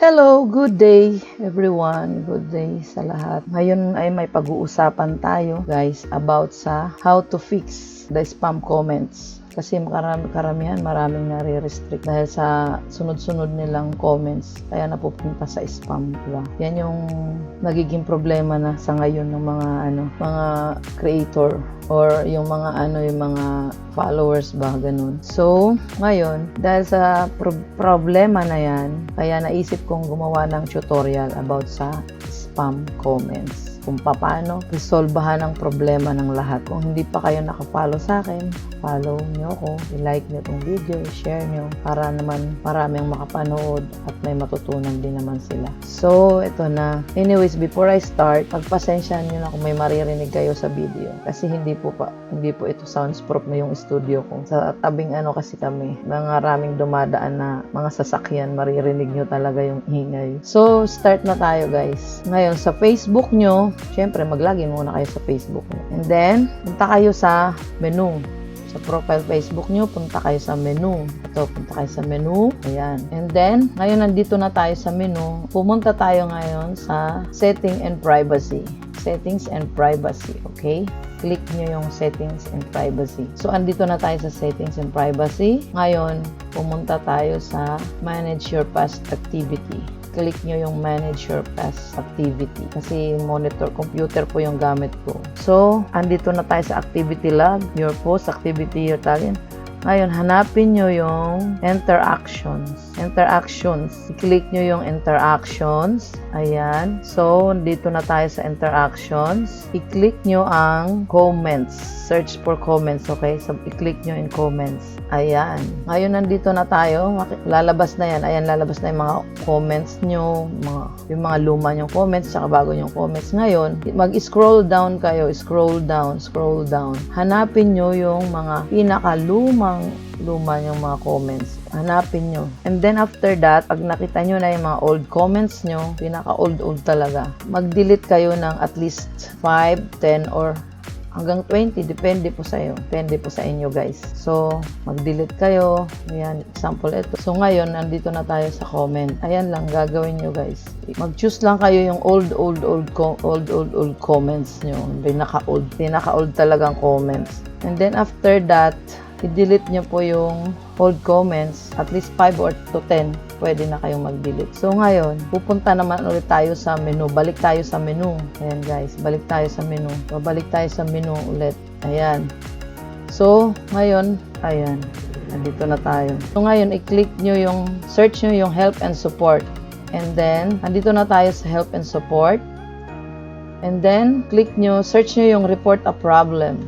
Hello, good day everyone. Good day sa lahat. Ngayon ay may pag-uusapan tayo guys about sa how to fix the spam comments. Kasi karamihan maraming nare-restrict dahil sa sunod-sunod nilang comments kaya napupunta sa spam, diba? Yan yung nagiging problema na sa ngayon ng mga creator or yung mga followers ba, ganun. So, ngayon, dahil sa problema na yan, kaya naisip kong gumawa ng tutorial about sa spam comments. Kung paano resolbahan ang problema ng lahat. Kung hindi pa kayo nakafollow sa akin, follow nyo ako, i-like nyo itong video, i-share nyo para naman maraming makapanood at may matutunan din naman sila. So, ito na. Anyways, before I start, pagpasensyahan nyo na kung may maririnig kayo sa video. Kasi hindi po ito soundproof na yung studio ko. Sa tabing kasi kami, maraming dumadaan na mga sasakyan, maririnig nyo talaga yung ingay. So, start na tayo guys. Ngayon, sa Facebook nyo, syempre mag-login muna kayo sa Facebook nyo. And then, punta kayo sa menu. Sa profile Facebook nyo, punta kayo sa menu. Ito, punta kayo sa menu. Ayan. And then, ngayon nandito na tayo sa menu. Pumunta tayo ngayon sa Setting and Privacy. Settings and Privacy, okay? Click nyo yung Settings and Privacy. So, andito na tayo sa Settings and Privacy. Ngayon, pumunta tayo sa Manage Your Past Activity. Click nyo yung Manage Your Past Activity. Kasi monitor computer po yung gamit ko. So, andito na tayo sa Activity Log, Your Post, Activity, Your Talent. Ngayon, hanapin nyo yung Interactions. I-click nyo yung Interactions. Ayan. So, dito na tayo sa Interactions. I-click nyo ang Comments. Search for Comments, okay? So, i-click nyo in Comments. Ayan. Ngayon, nandito na tayo. Lalabas na yan. Ayan, lalabas na yung mga comments nyo. Yung mga luma nyong comments, saka bago nyong comments. Ngayon, mag-scroll down kayo. Scroll down. Hanapin nyo yung mga pinakaluma yung mga comments. Hanapin nyo. And then after that, pag nakita nyo na yung mga old comments nyo, pinaka-old talaga, mag-delete kayo ng at least 5, 10, or hanggang 20. Depende po sa iyo. Depende po sa inyo guys. So, mag-delete kayo. Ayan, example ito. So, ngayon, nandito na tayo sa comment. Ayan lang, gagawin nyo guys. Mag-choose lang kayo yung old comments nyo. Pinaka-old talagang comments. And then after that, i-delete nyo po yung old comments, at least 5 or to 10, pwede na kayong mag-delete. So ngayon, pupunta naman ulit tayo sa menu. Balik tayo sa menu. Ayan guys, balik tayo sa menu. Babalik tayo sa menu ulit. Ayan. So, ngayon, ayan. Nandito na tayo. So ngayon, i-click nyo yung, search nyo yung help and support. And then, nandito na tayo sa help and support. And then, click nyo, search nyo yung report a problem.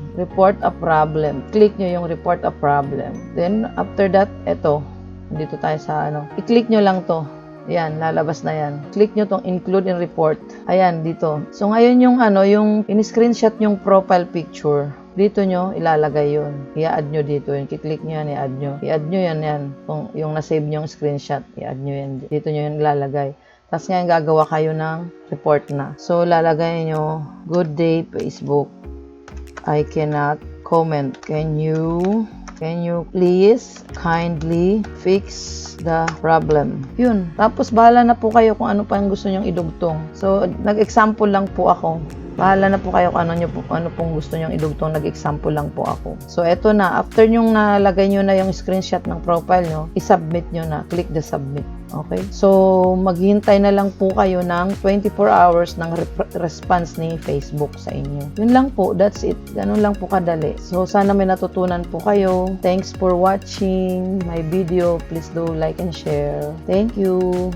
Click nyo yung report a problem. Then, after that, eto. Dito tayo sa I-click nyo lang to. Ayan, lalabas na yan. Click nyo tong include in report. Ayan, dito. So, ngayon yung yung in-screenshot yung profile picture. Dito nyo ilalagay yun. I-add nyo dito yun. Kiklik nyo yan, i-add nyo. I-add nyo yan. Kung yung na-save nyo yung screenshot, i-add nyo yan. Dito nyo yung ilalagay. Tapos ngayon gagawa kayo ng report na. So, lalagay nyo, good day Facebook. I cannot comment. Can you please kindly fix the problem? Yun. Tapos, bahala na po kayo kung ano pa yung gusto nyong idugtong. So, nag-example lang po ako. Bahala na po kayo kung ano pong gusto nyong idugtong. Nag-example lang po ako. So, eto na. After nyong nalagay nyo na yung screenshot ng profile nyo, i-submit nyo na. Click the submit. Okay? So, maghihintay na lang po kayo ng 24 hours ng response ni Facebook sa inyo. Yun lang po. That's it. Ganun lang po kadali. So, sana may natutunan po kayo. Thanks for watching my video. Please do like and share. Thank you.